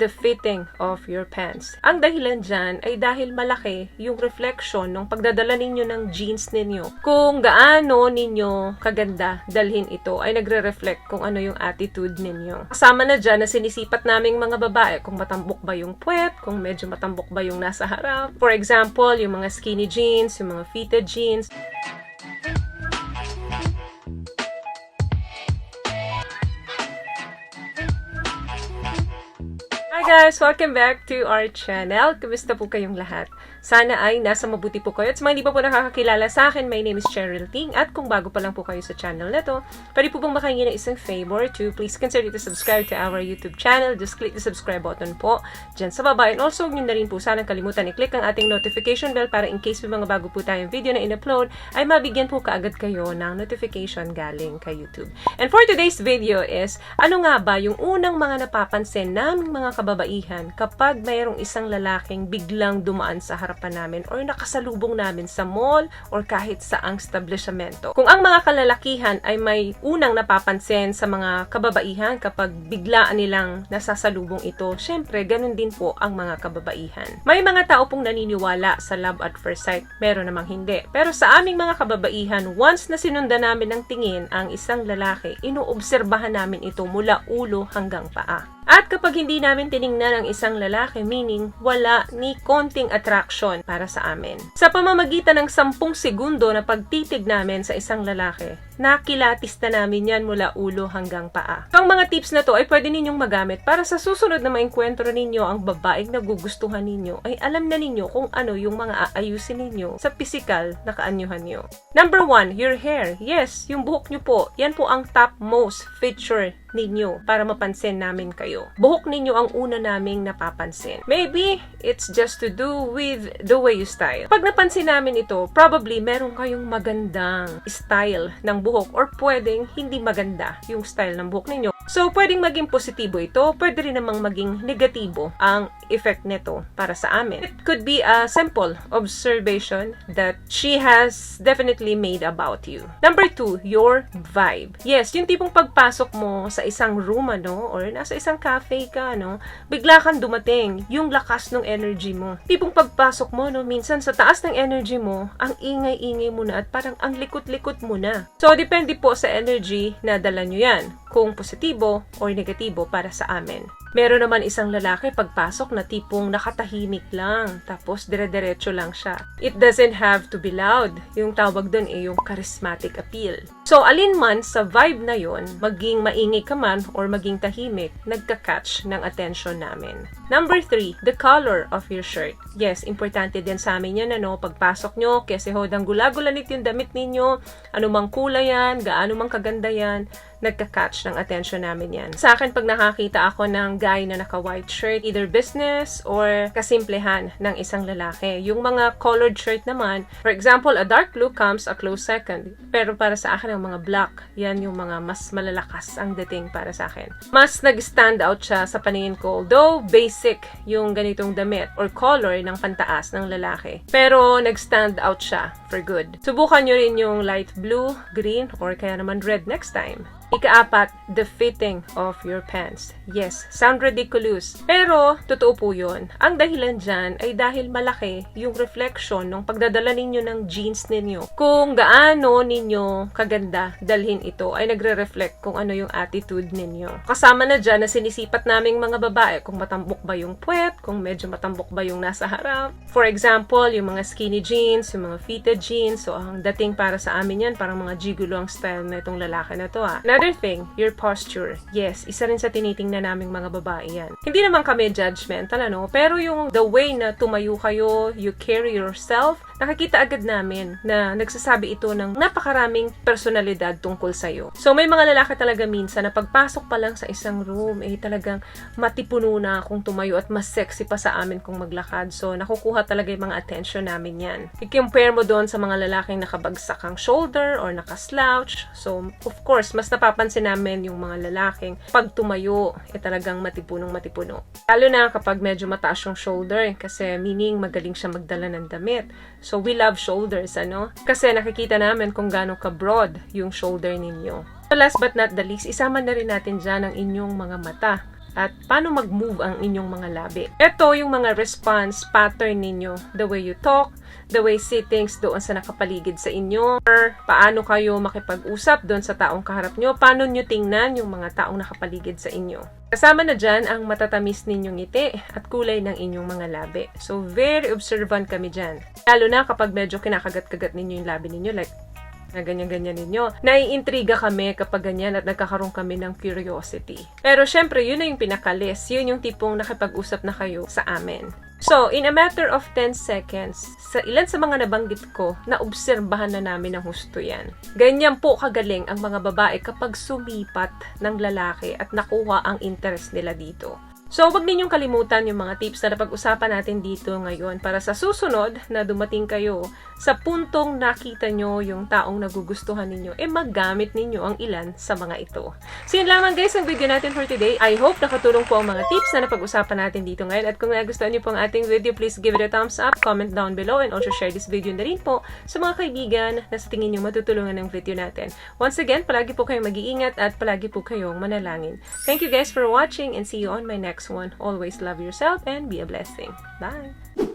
the fitting of your pants. Ang dahilan dyan ay dahil malaki yung reflection ng pagdadala ninyo ng jeans ninyo. Kung gaano ninyo kaganda dalhin ito ay nagre-reflect kung ano yung attitude ninyo. Kasama na dyan na sinisipat naming mga babae kung matambok ba yung puwet, kung medyo matambok ba yung nasa harap. For example, yung mga skinny jeans, yung mga fitted jeans. Hi guys! Welcome back to our channel. Kumusta po kayong lahat? Sana ay nasa mabuti po kayo. At sa mga hindi pa po nakakakilala sa akin, my name is Cheryl Ting. At kung bago pa lang po kayo sa channel na to, pwede po bang makahingi ng isang favor to please consider to subscribe to our YouTube channel. Just click the subscribe button po dyan sa baba. And also, huwag nyo na rin po sanang kalimutan i-click ang ating notification bell para in case may mga bago po tayong video na in-upload, ay mabigyan po kaagad kayo ng notification galing kay YouTube. And for today's video is, ano nga ba yung unang mga napapansin naming mga kababaihan kapag mayroong isang lalaking biglang dumaan sa harapan namin or nakasalubong namin sa mall or kahit saang establishmento. Kung ang mga kalalakihan ay may unang napapansin sa mga kababaihan kapag biglaan nilang nasasalubong ito, syempre ganun din po ang mga kababaihan. May mga tao pong naniniwala sa love at first sight, meron namang hindi. Pero sa aming mga kababaihan, once na sinundan namin ng tingin ang isang lalaki, inoobserbahan namin ito mula ulo hanggang paa. At kapag hindi namin tiningnan ang isang lalaki, meaning wala ni konting attraction para sa amin. Sa pamamagitan ng 10 segundo na pagtitig namin sa isang lalaki, nakilatis na namin yan mula ulo hanggang paa. Ang mga tips na to ay pwede ninyong magamit para sa susunod na maengkwentro ninyo ang babaeng nagugustuhan ninyo, ay alam na ninyo kung ano yung mga aayusin ninyo sa pisikal na kaanyuhan nyo. Number 1, your hair. Yes, yung buhok nyo po. Yan po ang top most feature ninyo para mapansin namin kayo. Buhok ninyo ang una naming napapansin. Maybe it's just to do with the way you style. Pag napansin namin ito, probably meron kayong magandang style ng buhok or pwedeng hindi maganda yung style ng buhok ninyo. So, pwedeng maging positibo ito, pwede rin namang maging negatibo ang effect nito para sa amin. It could be a simple observation that she has definitely made about you. Number 2, your vibe. Yes, yung tipong pagpasok mo sa isang room, or nasa isang cafe ka, bigla kang dumating, yung lakas ng energy mo. Tipong pagpasok mo, minsan sa taas ng energy mo, ang ingay-ingay mo na at parang ang likot-likot mo na. So, depende po sa energy na dala nyo yan, kung positibo or negatibo para sa amin. Meron naman isang lalaki pagpasok na tipong nakatahimik lang, tapos dire-diretso lang siya. It doesn't have to be loud. Yung tawag dun yung charismatic appeal. So, alin man sa vibe na yon, maging maingay ka man or maging tahimik, nagka-catch ng attention namin. Number 3, the color of your shirt. Yes, importante din sa amin yan, pagpasok nyo, kasi hodang gula-gulanit yung damit ninyo, anumang kulay yan, gaano mang kaganda yan, nagka-catch ng attention namin yan. Sa akin, pag nakakita ako ng guy na naka-white shirt, either business or kasimplehan ng isang lalaki. Yung mga colored shirt naman, for example, a dark blue comes a close second. Pero para sa akin, ang mga black, yan yung mga mas malalakas ang dating para sa akin. Mas nag-stand out siya sa paningin ko, though basic yung ganitong damit or color ng pantaas ng lalaki. Pero nag-stand out siya for good. Subukan nyo rin yung light blue, green, or kaya naman red next time. Ika-4, the fitting of your pants. Yes, sound ridiculous. Pero, totoo po yun. Ang dahilan dyan ay dahil malaki yung reflection ng pagdadala ninyo ng jeans ninyo. Kung gaano ninyo kaganda dalhin ito ay nagre-reflect kung ano yung attitude ninyo. Kasama na dyan na sinisipat naming mga babae kung matambok ba yung puwet, kung medyo matambok ba yung nasa harap. For example, yung mga skinny jeans, yung mga fitted jeans. So, ang dating para sa amin yan, parang mga gigolo ang style na itong lalaki na to. Another thing, your posture. Yes, isa rin sa tinitingnan naming mga babae yan. Hindi naman kami judgmental, pero yung the way na tumayo kayo, you carry yourself, nakikita agad namin na nagsasabi ito ng napakaraming personalidad tungkol sa'yo. So, may mga lalaki talaga minsan na pagpasok pa lang sa isang room, talagang matipuno na kung tumayo at mas sexy pa sa amin kung maglakad. So, nakukuha talaga yung mga attention namin yan. I-compare mo doon sa mga lalaking nakabagsak ang shoulder or nakaslouch. So, of course, mas napapansin namin yung mga lalaking pag tumayo, talagang matipunong matipuno. Lalo na kapag medyo mataas yung shoulder, kasi meaning magaling siya magdala ng damit. So, we love shoulders, Kasi nakikita namin kung gaano ka-broad yung shoulder ninyo. So, last but not the least, isama na rin natin dyan ang inyong mga mata. at paano mag-move ang inyong mga labi. Ito yung mga response pattern ninyo. The way you talk, the way say things doon sa nakapaligid sa inyo, or paano kayo makipag-usap doon sa taong kaharap nyo, paano nyo tingnan yung mga taong nakapaligid sa inyo. Kasama na dyan ang matatamis ninyong ngiti at kulay ng inyong mga labi. So, very observant kami dyan. Lalo na kapag medyo kinakagat-kagat ninyo yung labi ninyo, like, na ganyan-ganyan ninyo. Naiintriga kami kapag ganyan at nagkakaroon kami ng curiosity. Pero syempre, yun na yung pinakalis. Yun yung tipong nakipag-usap na kayo sa amin. So, in a matter of 10 seconds, sa ilan sa mga nabanggit ko, naobserbahan na namin ng husto yan. Ganyan po kagaling ang mga babae kapag sumipat ng lalaki at nakuha ang interest nila dito. So, huwag ninyong kalimutan yung mga tips na napag-usapan natin dito ngayon para sa susunod na dumating kayo sa puntong nakita nyo yung taong nagugustuhan ninyo, magamit ninyo ang ilan sa mga ito. So, yun lamang guys ang video natin for today. I hope nakatulong po ang mga tips na napag-usapan natin dito ngayon. At kung nagustuhan nyo po ang ating video, please give it a thumbs up, comment down below, and also share this video na rin po sa mga kaibigan na sa tingin nyo matutulungan ng video natin. Once again, palagi po kayong mag-iingat at palagi po kayong manalangin. Thank you guys for watching and see you on my next one. Always love yourself and be a blessing. Bye!